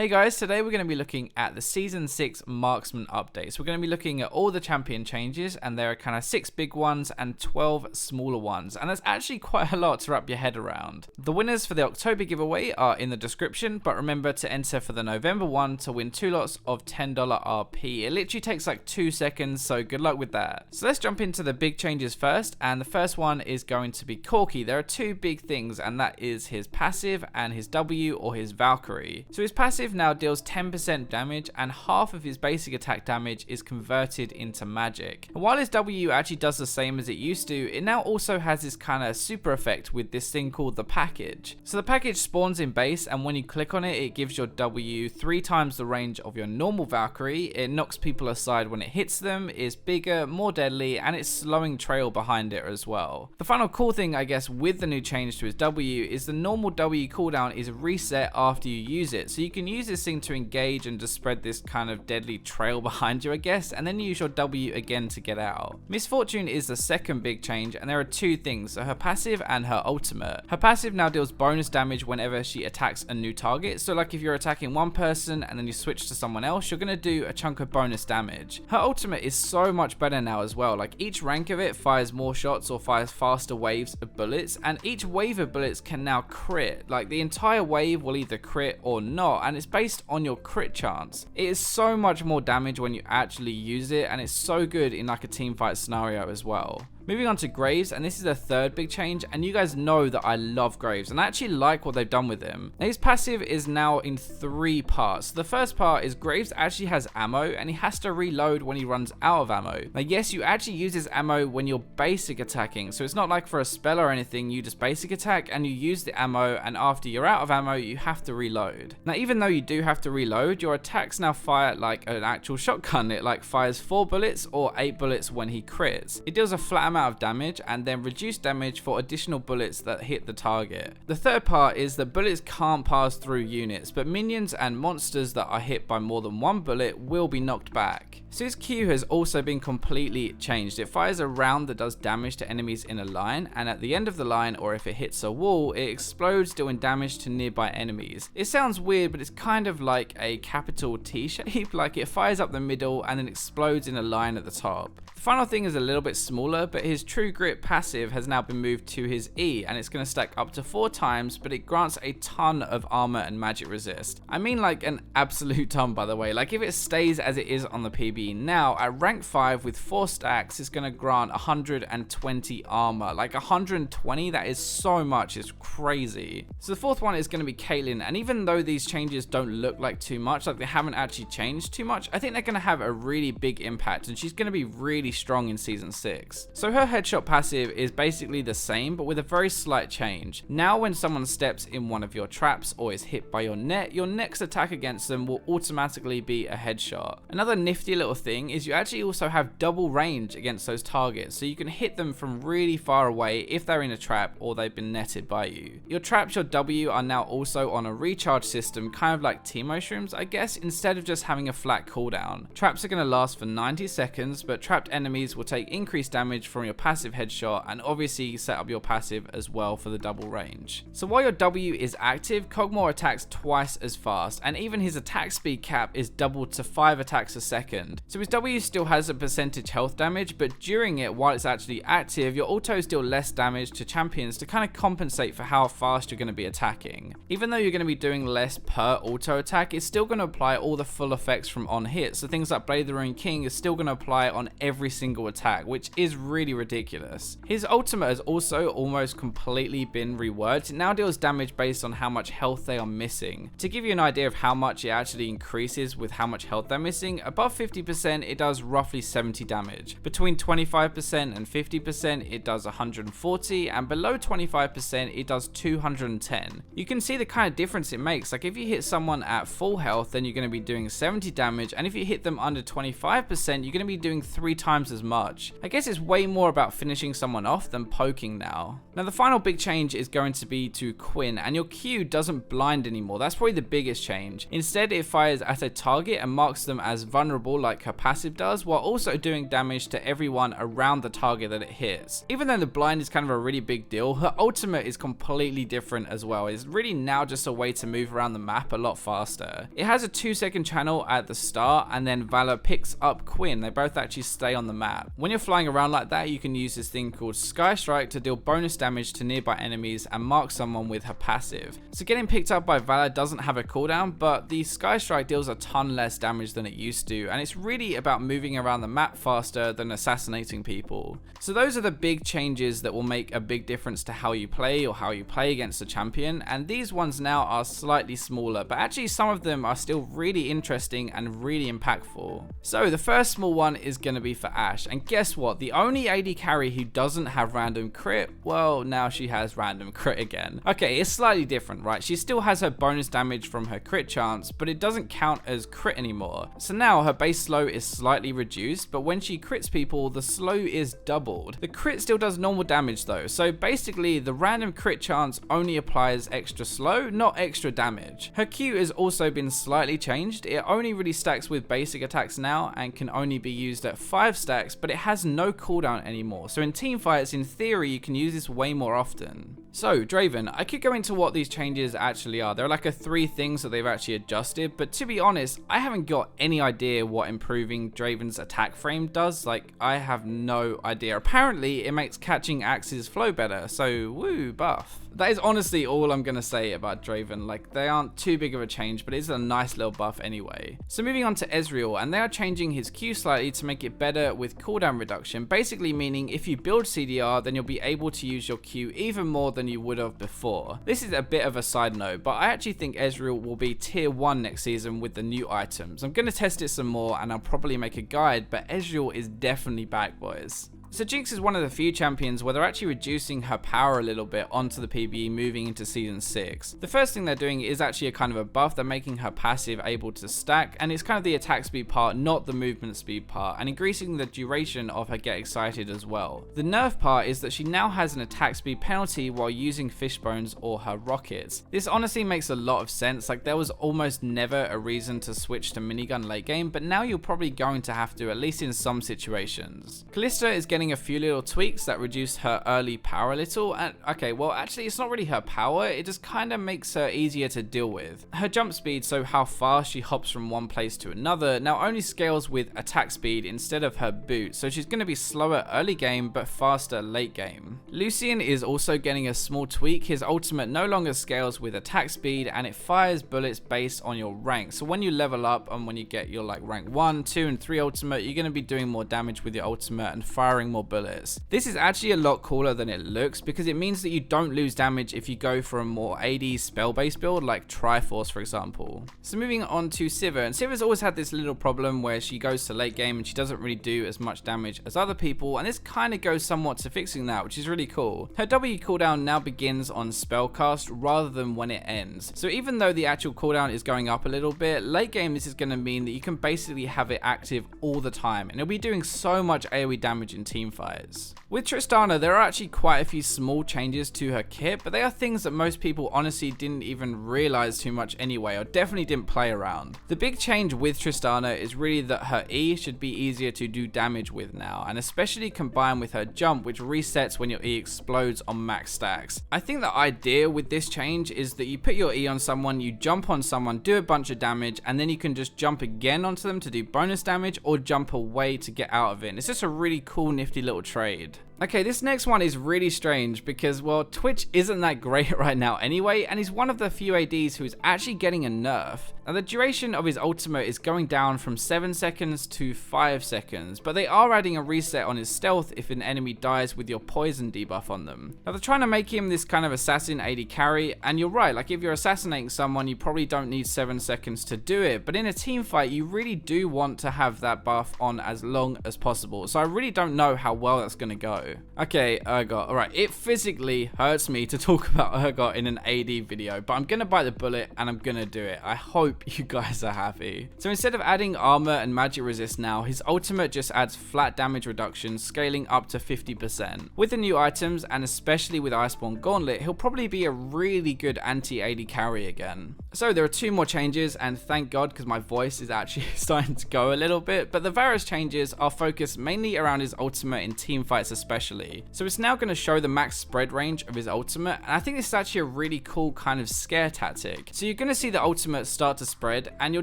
Hey guys, today we're going to be looking at the Season 6 Marksman updates. We're going to be looking at all the champion changes, and there are kind of 6 big ones and 12 smaller ones, and that's actually quite a lot to wrap your head around. The winners for the October giveaway are in the description, but remember to enter for the November one to win 2 lots of $10 RP. It literally takes like 2 seconds, so good luck with that. So let's jump into the big changes first, and the first one is going to be Corki. There are 2 big things, and that is his passive and his W or his Valkyrie. So his passive now deals 10% damage, and half of his basic attack damage is converted into magic. And while his W actually does the same as it used to, it now also has this kind of super effect with this thing called the package. So the package spawns in base, and when you click on it, it gives your W 3 times the range of your normal Valkyrie. It knocks people aside when it hits them, is bigger, more deadly, and it's slowing trail behind it as well. The final cool thing, I guess, with the new change to his W is the normal W cooldown is reset after you use it. So you can use this thing to engage and to spread this kind of deadly trail behind you, I guess, and then you use your W again to get out. Misfortune is the second big change, and there are 2 things, so her passive and her ultimate. Her passive now deals bonus damage whenever she attacks a new target, so like if you're attacking one person and then you switch to someone else, you're going to do a chunk of bonus damage. Her ultimate is so much better now as well, like each rank of it fires more shots or fires faster waves of bullets, and each wave of bullets can now crit. Like the entire wave will either crit or not, and it's based on your crit chance. It is so much more damage when you actually use it, and it's so good in like a team fight scenario as well. Moving on to Graves, and this is the third big change, and you guys know that I love Graves, and I actually like what they've done with him. Now, his passive is now in 3 parts. So the first part is Graves actually has ammo, and he has to reload when he runs out of ammo. Now, yes, you actually use his ammo when you're basic attacking, so it's not like for a spell or anything, you just basic attack, and you use the ammo, and after you're out of ammo, you have to reload. Now, even though you do have to reload, your attacks now fire like an actual shotgun. It like fires 4 bullets or 8 bullets when he crits. It deals a flat amount of damage and then reduced damage for additional bullets that hit the target. The third part is that bullets can't pass through units, but minions and monsters that are hit by more than 1 bullet will be knocked back. So his Q has also been completely changed. It fires a round that does damage to enemies in a line, and at the end of the line, or if it hits a wall, it explodes, dealing damage to nearby enemies. It sounds weird, but it's kind of like a capital T shape, like it fires up the middle and then explodes in a line at the top. The final thing is a little bit smaller, but his True Grit passive has now been moved to his E, and it's going to stack up to 4 times, but it grants a ton of armor and magic resist. I mean like an absolute ton, by the way. Like if it stays as it is on the PB now, at rank 5 with 4 stacks, it's going to grant 120 armor. Like 120, that is so much, it's crazy. So the fourth one is going to be Caitlyn, and even though these changes don't look like too much, like they haven't actually changed too much, I think they're going to have a really big impact, and she's going to be really strong in Season 6. So her headshot passive is basically the same, but with a very slight change. Now when someone steps in one of your traps or is hit by your net, your next attack against them will automatically be a headshot. Another nifty little thing is you actually also have double range against those targets, so you can hit them from really far away if they're in a trap or they've been netted by you. Your traps, your W, are now also on a recharge system, kind of like Temu shrooms, I guess, instead of just having a flat cooldown. Traps are going to last for 90 seconds, but trapped enemies will take increased damage from your passive headshot, and obviously set up your passive as well for the double range. So while your W is active, Cogmore attacks twice as fast, and even his attack speed cap is doubled to 5 attacks a second. So his W still has a percentage health damage, but during it, while it's actually active, your autos deal less damage to champions to kind of compensate for how fast you're going to be attacking. Even though you're going to be doing less per auto attack, it's still going to apply all the full effects from on hit. So things like Blade of the Ruined King is still going to apply on every single attack, which is really ridiculous. His ultimate has also almost completely been reworked. It now deals damage based on how much health they are missing. To give you an idea of how much it actually increases with how much health they're missing, above 50% it does roughly 70 damage. Between 25% and 50% it does 140, and below 25% it does 210. You can see the kind of difference it makes. Like if you hit someone at full health, then you're going to be doing 70 damage, and if you hit them under 25%, you're going to be doing 3 times as much. I guess it's way more more about finishing someone off than poking now. Now the final big change is going to be to Quinn, and your Q doesn't blind anymore. That's probably the biggest change. Instead, it fires at a target and marks them as vulnerable like her passive does, while also doing damage to everyone around the target that it hits. Even though the blind is kind of a really big deal, her ultimate is completely different as well. It's really now just a way to move around the map a lot faster. It has a 2-second channel at the start, and then Valor picks up Quinn. They both actually stay on the map. When you're flying around like that, you can use this thing called Sky Strike to deal bonus damage to nearby enemies and mark someone with her passive. So getting picked up by Valor doesn't have a cooldown, but the Sky Strike deals a ton less damage than it used to, and it's really about moving around the map faster than assassinating people. So those are the big changes that will make a big difference to how you play or how you play against a champion, and these ones now are slightly smaller, but actually some of them are still really interesting and really impactful. So the first small one is going to be for Ashe, and guess what? The only AD carry who doesn't have random crit, well, now she has random crit again. Okay, it's slightly different, right? She still has her bonus damage from her crit chance, but it doesn't count as crit anymore. So now her base slow is slightly reduced, but when she crits people, the slow is doubled. The crit still does normal damage though, so basically the random crit chance only applies extra slow, not extra damage. Her Q has also been slightly changed. It only really stacks with basic attacks now and can only be used at 5 stacks, but it has no cooldown anymore. So in teamfights, in theory, you can use this way more often. So Draven, I could go into what these changes actually are. There are like 3 things that they've actually adjusted, but to be honest, I haven't got any idea what improving Draven's attack frame does. Like, I have no idea. Apparently, it makes catching axes flow better, so woo, buff. That is honestly all I'm going to say about Draven. Like, they aren't too big of a change, but it's a nice little buff anyway. So moving on to Ezreal, and they are changing his Q slightly to make it better with cooldown reduction, basically meaning if you build CDR, then you'll be able to use your Q even more than you would have before. This is a bit of a side note, but I actually think Ezreal will be tier 1 next season with the new items. I'm going to test it some more, and I'll probably make a guide, but Ezreal is definitely back, boys. So JINX is one of the few champions where they're actually reducing her power a little bit onto the PvE moving into Season 6. The first thing they're doing is actually a kind of a buff. They're making her passive able to stack, and it's kind of the attack speed part, not the movement speed part, and increasing the duration of her get excited as well. The nerf part is that she now has an attack speed penalty while using fishbones or her rockets. This honestly makes a lot of sense. Like, there was almost never a reason to switch to minigun late game, but now you're probably going to have to, at least in some situations. KALISTA is getting a few little tweaks that reduce her early power a little, and okay, well actually it's not really her power, it just kind of makes her easier to deal with. Her jump speed, so how fast she hops from one place to another, now only scales with attack speed instead of her boot, so she's going to be slower early game but faster late game. LUCIAN is also getting a small tweak. His ultimate no longer scales with attack speed, and it fires bullets based on your rank. So when you level up and when you get your like rank 1, 2 and 3 ultimate, you're going to be doing more damage with your ultimate and firing more bullets. This is actually a lot cooler than it looks because it means that you don't lose damage if you go for a more AD spell based build like Triforce for example. So moving on to Sivir, and Sivir's always had this little problem where she goes to late game and she doesn't really do as much damage as other people, and this kind of goes somewhat to fixing that, which is really cool. Her W cooldown now begins on spellcast rather than when it ends. So even though the actual cooldown is going up a little bit, late game this is going to mean that you can basically have it active all the time, and it'll be doing so much AoE damage in teamfights. With Tristana, there are actually quite a few small changes to her kit, but they are things that most people honestly didn't even realize too much anyway, or definitely didn't play around. The big change with Tristana is really that her E should be easier to do damage with now, and especially combined with her jump, which resets when your E explodes on max stacks. I think the idea with this change is that you put your E on someone, you jump on someone, do a bunch of damage, and then you can just jump again onto them to do bonus damage or jump away to get out of it. And it's just a really cool, nifty little trade. Okay, this next one is really strange because, well, Twitch isn't that great right now anyway, and he's one of the few ADs who is actually getting a nerf. Now, the duration of his ultimate is going down from 7 seconds to 5 seconds, but they are adding a reset on his stealth if an enemy dies with your poison debuff on them. Now, they're trying to make him this kind of assassin AD carry, and you're right, like if you're assassinating someone, you probably don't need 7 seconds to do it, but in a team fight, you really do want to have that buff on as long as possible, so I really don't know how well that's going to go. video. Okay, Urgot. Alright, it physically hurts me to talk about Urgot in an AD video, but I'm gonna bite the bullet and I'm gonna do it. I hope you guys are happy. So instead of adding armor and magic resist now, his ultimate just adds flat damage reduction, scaling up to 50%. With the new items, and especially with Iceborne Gauntlet, he'll probably be a really good anti-AD carry again. So there are 2 more changes, and thank God, because my voice is actually starting to go a little bit, but the various changes are focused mainly around his ultimate in team fights especially. So it's now going to show the max spread range of his ultimate, and I think this is actually a really cool kind of scare tactic. So you're going to see the ultimate start to spread, and you're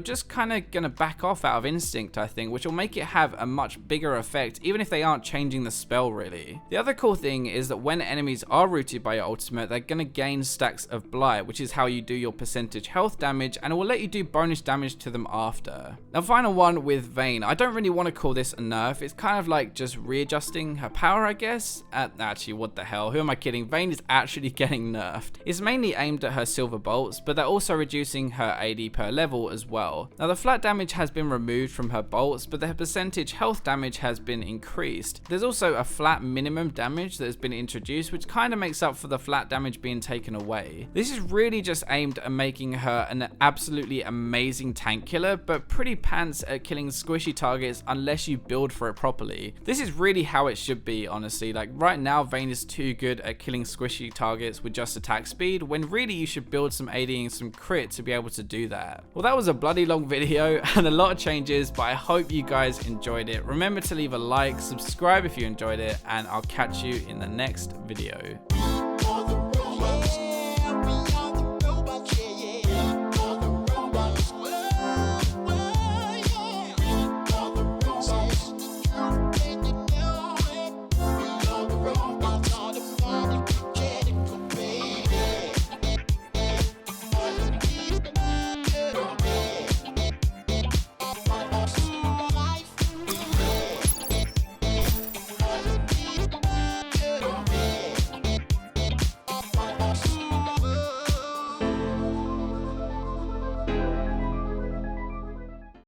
just kind of going to back off out of instinct, I think, which will make it have a much bigger effect, even if they aren't changing the spell really. The other cool thing is that when enemies are routed by your ultimate, they're going to gain stacks of blight, which is how you do your percentage health damage, and it will let you do bonus damage to them after. Now, final one with Vayne. I don't really want to call this a nerf. It's kind of like just readjusting her power, I guess. Actually, what the hell? Who am I kidding? Vayne is actually getting nerfed. It's mainly aimed at her silver bolts, but they're also reducing her AD per level as well. Now, the flat damage has been removed from her bolts, but the percentage health damage has been increased. There's also a flat minimum damage that has been introduced, which kind of makes up for the flat damage being taken away. This is really just aimed at making her an absolutely amazing tank killer, but pretty pants at killing squishy targets unless you build for it properly. This is really how it should be, honestly. Like right now, Vayne is too good at killing squishy targets with just attack speed, when really you should build some AD and some crit to be able to do that. Well, that was a bloody long video and a lot of changes, but I hope you guys enjoyed it. Remember to leave a like, subscribe if you enjoyed it, and I'll catch you in the next video.